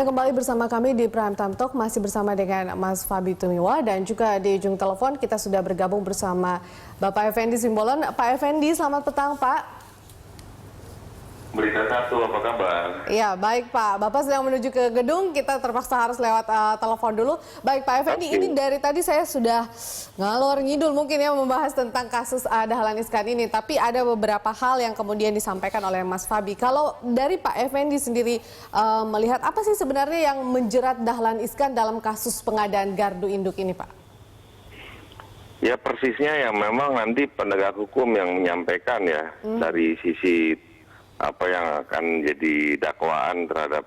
Anda kembali bersama kami di Prime Time Talk, masih bersama dengan Mas Fabi Tumiwa, dan juga di ujung telepon kita sudah bergabung bersama Bapak Effendi Simbolon. Pak Effendi, selamat petang Pak. Berita satu, apa kabar? Iya, baik Pak. Bapak sedang menuju ke gedung, kita terpaksa harus lewat telepon dulu. Baik Pak Effendi, ini dari tadi saya sudah ngalor ngidul mungkin ya membahas tentang kasus Dahlan Iskan ini. Tapi ada beberapa hal yang kemudian disampaikan oleh Mas Fabi. Kalau dari Pak Effendi sendiri melihat apa sih sebenarnya yang menjerat Dahlan Iskan dalam kasus pengadaan gardu induk ini Pak? Ya persisnya yang memang nanti penegak hukum yang menyampaikan ya dari sisi apa yang akan jadi dakwaan terhadap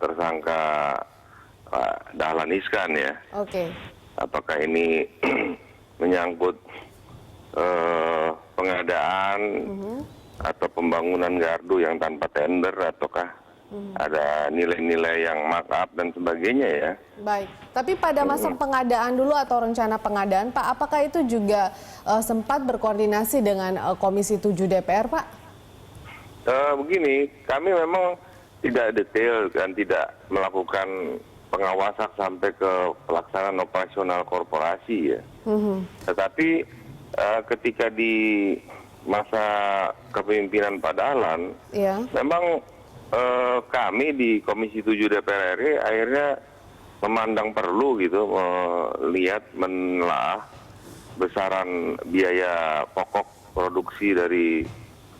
tersangka Dahlan Iskan ya. Oke. Apakah ini menyangkut pengadaan atau pembangunan gardu yang tanpa tender, ataukah ada nilai-nilai yang markup dan sebagainya ya. Baik, tapi pada masa pengadaan dulu atau rencana pengadaan Pak, apakah itu juga sempat berkoordinasi dengan Komisi 7 DPR Pak? Begini, kami memang tidak detail dan tidak melakukan pengawasan sampai ke pelaksanaan operasional korporasi ya. Tetapi ketika di masa kepemimpinan Pak Dahlan, memang kami di Komisi 7 DPR RI akhirnya memandang perlu gitu melihat menelaah besaran biaya pokok produksi dari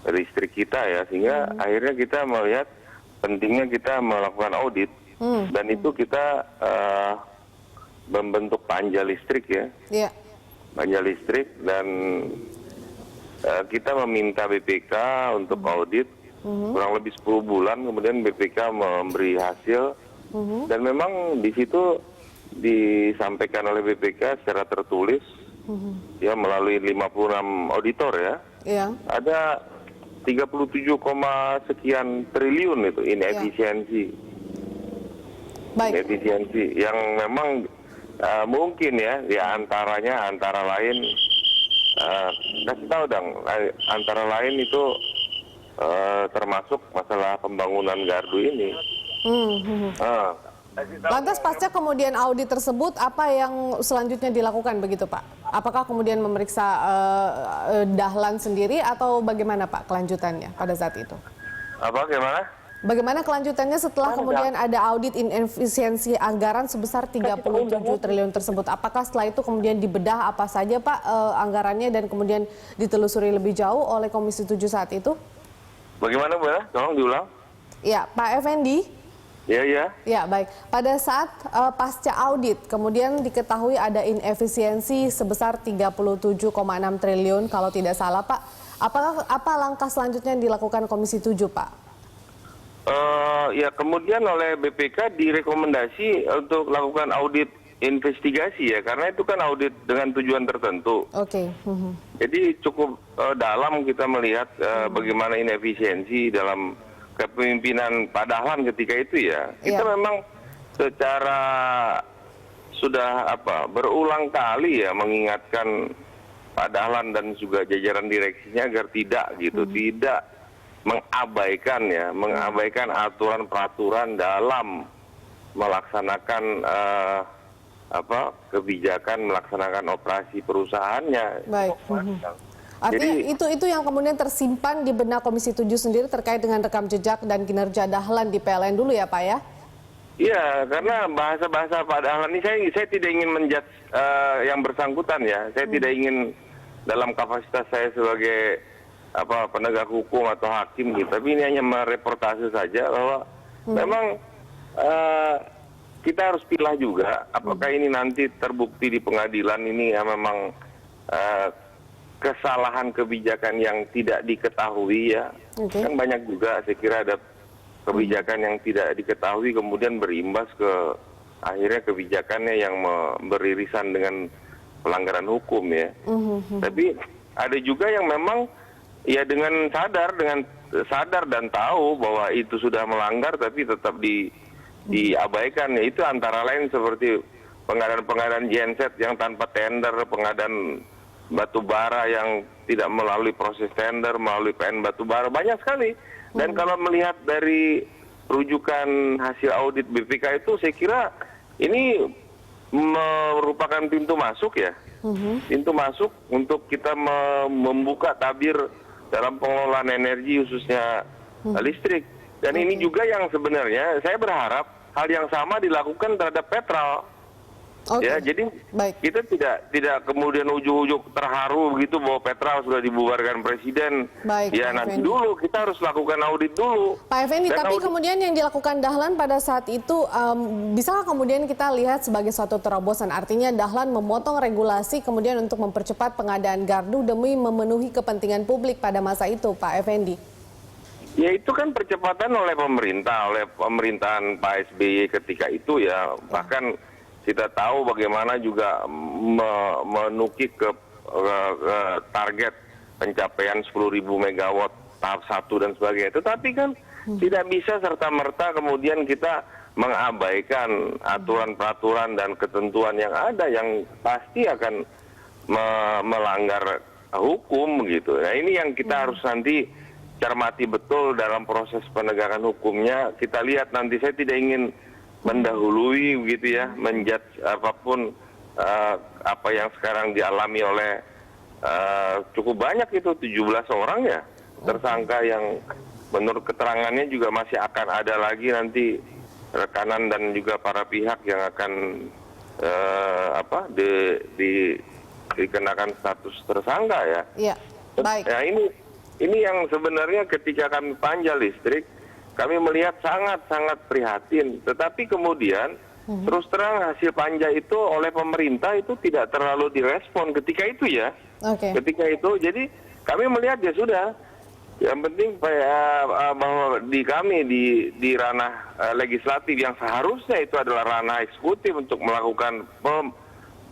listrik kita ya, sehingga akhirnya kita melihat pentingnya kita melakukan audit dan itu kita membentuk panja listrik ya, panja listrik, dan kita meminta BPK untuk audit kurang lebih 10 bulan, kemudian BPK memberi hasil dan memang di situ disampaikan oleh BPK secara tertulis ya melalui 56 auditor ya, ada 37, sekian triliun itu inefisiensi. Inefisiensi yang memang mungkin ya antaranya antara lain kasih tahu dong, antara lain itu termasuk masalah pembangunan gardu ini. Lantas pasca kemudian audit tersebut, apa yang selanjutnya dilakukan begitu Pak? Apakah kemudian memeriksa Dahlan sendiri atau bagaimana Pak kelanjutannya pada saat itu? Gimana? Bagaimana kelanjutannya setelah kemudian ada audit inefisiensi anggaran sebesar 37 triliun tersebut? Apakah setelah itu kemudian dibedah apa saja Pak anggarannya dan kemudian ditelusuri lebih jauh oleh Komisi 7 saat itu? Bagaimana Bu? Tolong diulang. Ya, Pak Effendi. Ya, baik. Pada saat pasca audit, kemudian diketahui ada inefisiensi sebesar 37,6 triliun kalau tidak salah, Pak. Apa langkah selanjutnya yang dilakukan Komisi 7, Pak? Ya, kemudian oleh BPK direkomendasi untuk lakukan audit investigasi ya, karena itu kan audit dengan tujuan tertentu. Oke. Jadi cukup dalam kita melihat bagaimana inefisiensi dalam kepemimpinan Pak Dahlan ketika itu ya. Kita memang secara sudah berulang kali ya mengingatkan Pak Dahlan dan juga jajaran direksinya agar tidak tidak mengabaikan aturan peraturan dalam melaksanakan kebijakan, melaksanakan operasi perusahaannya. Baik. Artinya itu yang kemudian tersimpan di benak Komisi 7 sendiri terkait dengan rekam jejak dan kinerja Dahlan di PLN dulu ya Pak ya? Iya, karena bahasa-bahasa Pak Dahlan ini saya tidak ingin menjudge yang bersangkutan ya. Saya tidak ingin dalam kapasitas saya sebagai penegak hukum atau hakim gitu. Tapi ini hanya mereportase saja bahwa memang kita harus pilah juga apakah ini nanti terbukti di pengadilan ini ya memang kesalahan kebijakan yang tidak diketahui ya. Kan banyak juga saya kira ada kebijakan yang tidak diketahui kemudian berimbas ke akhirnya kebijakannya yang beririsan dengan pelanggaran hukum ya. Tapi ada juga yang memang ya dengan sadar dan tahu bahwa itu sudah melanggar tapi tetap diabaikan ya. Itu antara lain seperti pengadaan genset yang tanpa tender, pengadaan batu bara yang tidak melalui proses tender, melalui PN batu bara, banyak sekali. Dan kalau melihat dari rujukan hasil audit BPK itu saya kira ini merupakan pintu masuk ya. Pintu masuk untuk kita membuka tabir dalam pengelolaan energi khususnya listrik. Dan ini juga yang sebenarnya saya berharap hal yang sama dilakukan terhadap petrol. Ya, jadi kita tidak kemudian ujuk-ujuk terharu begitu bahwa petrol sudah dibubarkan presiden. Ya nanti dulu kita harus lakukan audit dulu. Pak Effendi, tapi kemudian yang dilakukan Dahlan pada saat itu bisakah kemudian kita lihat sebagai suatu terobosan? Artinya Dahlan memotong regulasi kemudian untuk mempercepat pengadaan gardu demi memenuhi kepentingan publik pada masa itu, Pak Effendi. Ya itu kan percepatan oleh pemerintahan Pak SBY ketika itu ya. Bahkan kita tahu bagaimana juga menukik ke target pencapaian 10.000 megawatt tahap 1 dan sebagainya. Tetapi kan tidak bisa serta-merta kemudian kita mengabaikan aturan-peraturan dan ketentuan yang ada yang pasti akan melanggar hukum gitu. Nah ini yang kita harus nanti cermati betul dalam proses penegakan hukumnya. Kita lihat nanti, saya tidak ingin mendahului begitu ya, menjudge apapun apa yang sekarang dialami oleh cukup banyak itu 17 orang ya tersangka yang menurut keterangannya juga masih akan ada lagi nanti rekanan dan juga para pihak yang akan dikenakan status tersangka ya. Iya, baik. Ya ini yang sebenarnya ketika kami panja listrik, kami melihat sangat-sangat prihatin. Tetapi kemudian terus terang hasil panja itu oleh pemerintah itu tidak terlalu direspon ketika itu ya. Ketika itu, jadi kami melihat ya sudah. Yang penting bahwa di ranah legislatif yang seharusnya itu adalah ranah eksekutif untuk melakukan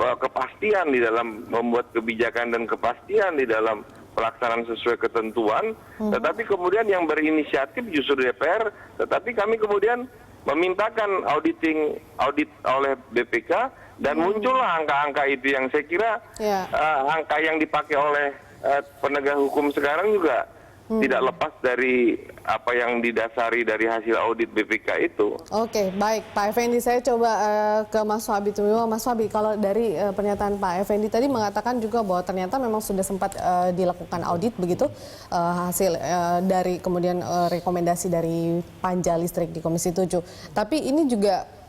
kepastian di dalam membuat kebijakan dan kepastian di dalam pelaksanaan sesuai ketentuan, tetapi kemudian yang berinisiatif justru DPR, tetapi kami kemudian memintakan audit oleh BPK dan muncullah angka-angka itu yang saya kira angka yang dipakai oleh penegak hukum sekarang juga tidak lepas dari apa yang didasari dari hasil audit BPK itu. Oke, baik Pak Effendi, saya coba ke Mas Fabi Tumiwa. Mas Fabi, kalau dari pernyataan Pak Effendi tadi mengatakan juga bahwa ternyata memang sudah sempat dilakukan audit begitu hasil dari kemudian rekomendasi dari panja listrik di Komisi 7. Tapi ini juga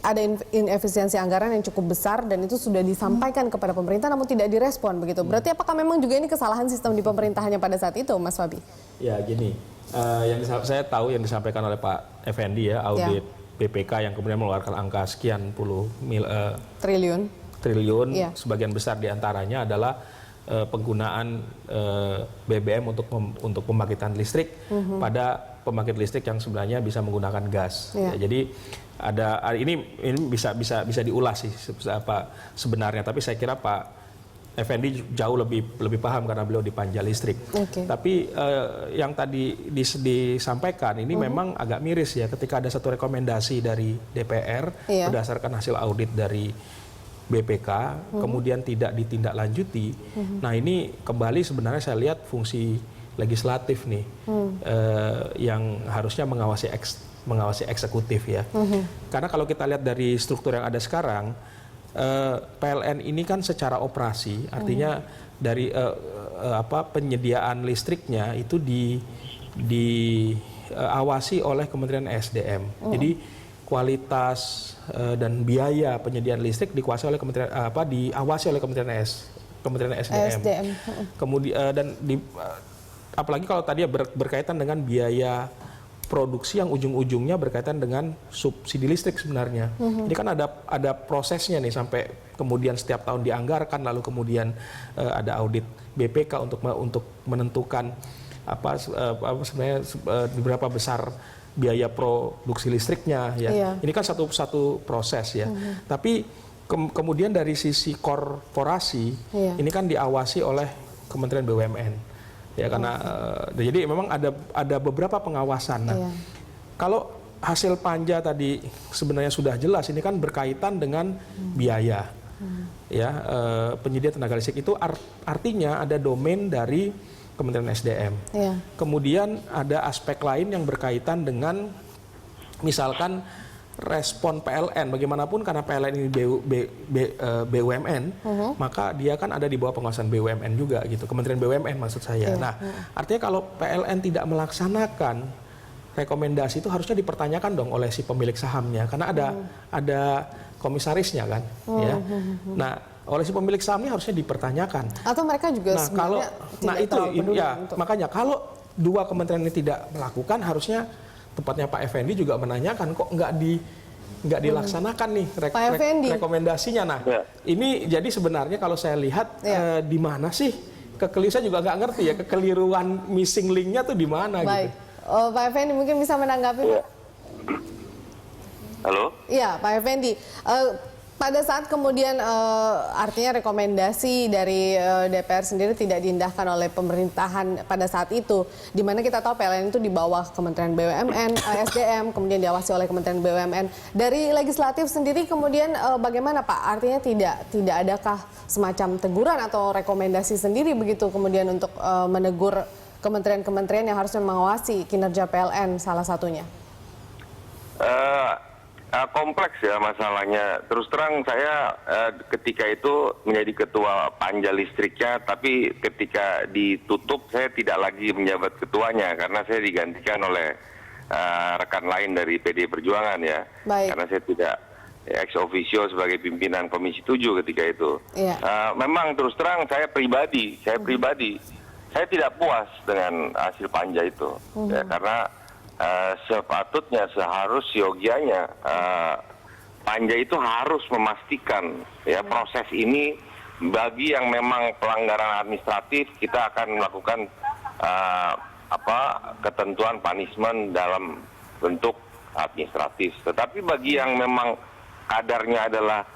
ada inefisiensi anggaran yang cukup besar dan itu sudah disampaikan kepada pemerintah namun tidak direspon begitu. Berarti apakah memang juga ini kesalahan sistem di pemerintahannya pada saat itu, Mas Fabi? Ya gini, saya tahu yang disampaikan oleh Pak Effendi ya, audit BPK yang kemudian mengeluarkan angka sekian puluh triliun, sebagian besar diantaranya adalah penggunaan BBM untuk pembangkitan listrik pada pembangkit listrik yang sebenarnya bisa menggunakan gas. Ya, jadi ini bisa diulas sih apa sebenarnya, tapi saya kira Pak Effendi jauh lebih paham karena beliau di panja listrik. Tapi yang tadi disampaikan ini memang agak miris ya, ketika ada satu rekomendasi dari DPR berdasarkan hasil audit dari BPK kemudian tidak ditindaklanjuti. Nah ini kembali sebenarnya saya lihat fungsi legislatif nih yang harusnya mengawasi eksekutif ya. Karena kalau kita lihat dari struktur yang ada sekarang, PLN ini kan secara operasi, artinya dari penyediaan listriknya itu diawasi oleh Kementerian SDM. Jadi kualitas dan biaya penyediaan listrik dikuasai oleh diawasi oleh Kementerian SDM. Kemudian apalagi kalau tadi berkaitan dengan biaya produksi yang ujung-ujungnya berkaitan dengan subsidi listrik sebenarnya. Ini kan ada prosesnya nih sampai kemudian setiap tahun dianggarkan, lalu kemudian ada audit BPK untuk menentukan sebenarnya berapa besar biaya produksi listriknya ya. Ini kan satu proses ya. Tapi kemudian dari sisi korporasi ini kan diawasi oleh Kementerian BUMN. Ya karena jadi memang ada beberapa pengawasan. Nah, kalau hasil panja tadi sebenarnya sudah jelas, ini kan berkaitan dengan biaya. Ya, penyedia tenaga listrik itu artinya ada domain dari Kementerian SDM. Kemudian ada aspek lain yang berkaitan dengan misalkan respon PLN, bagaimanapun karena PLN ini BUMN, maka dia kan ada di bawah pengawasan BUMN juga gitu, Kementerian BUMN maksud saya. Nah, artinya kalau PLN tidak melaksanakan rekomendasi itu harusnya dipertanyakan dong oleh si pemilik sahamnya, karena ada komisarisnya kan, ya. Nah, oleh si pemilik sahamnya harusnya dipertanyakan. Atau mereka juga sebenarnya makanya kalau dua kementerian ini tidak melakukan, harusnya tepatnya Pak Effendi juga menanyakan kok nggak dilaksanakan nih rekomendasinya. Nah, ini jadi sebenarnya kalau saya lihat di mana sih saya juga nggak ngerti ya, kekeliruan missing link-nya tuh di mana gitu. Pak Effendi mungkin bisa menanggapi. Halo? Iya, Pak Effendi. Pada saat kemudian artinya rekomendasi dari DPR sendiri tidak diindahkan oleh pemerintahan pada saat itu, di mana kita tahu PLN itu di bawah Kementerian BUMN, SDM, kemudian diawasi oleh Kementerian BUMN. Dari legislatif sendiri kemudian bagaimana Pak? Artinya tidak adakah semacam teguran atau rekomendasi sendiri begitu kemudian untuk menegur kementerian-kementerian yang harusnya mengawasi kinerja PLN salah satunya? Kompleks ya masalahnya. Terus terang saya ketika itu menjadi ketua panja listriknya, tapi ketika ditutup saya tidak lagi menjabat ketuanya karena saya digantikan oleh rekan lain dari PD Perjuangan ya. Karena saya tidak ex officio sebagai pimpinan Komisi 7 ketika itu. Memang terus terang saya pribadi saya tidak puas dengan hasil panja itu, ya, karena sepatutnya seyogianya panja itu harus memastikan ya proses ini bagi yang memang pelanggaran administratif kita akan melakukan ketentuan punishment dalam bentuk administratif. Tetapi bagi yang memang kadarnya adalah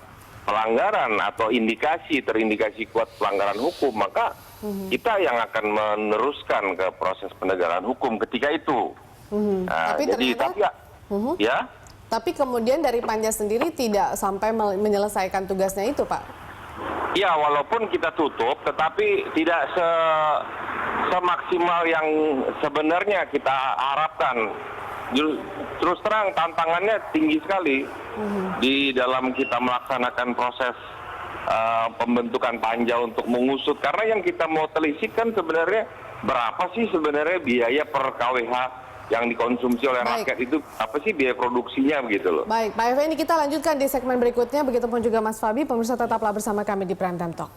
pelanggaran atau terindikasi kuat pelanggaran hukum, maka kita yang akan meneruskan ke proses penegakan hukum ketika itu. Tapi kemudian dari panja sendiri tidak sampai menyelesaikan tugasnya itu, Pak. Ya, walaupun kita tutup, tetapi tidak semaksimal yang sebenarnya kita harapkan. Terus terang tantangannya tinggi sekali di dalam kita melaksanakan proses pembentukan panja untuk mengusut. Karena yang kita mau telisik kan sebenarnya berapa sih sebenarnya biaya per KWH yang dikonsumsi oleh rakyat itu, apa sih biaya produksinya begitu loh. Baik, Pak Effendi, kita lanjutkan di segmen berikutnya, begitupun juga Mas Fabi. Pemirsa tetaplah bersama kami di Prime Time Talk.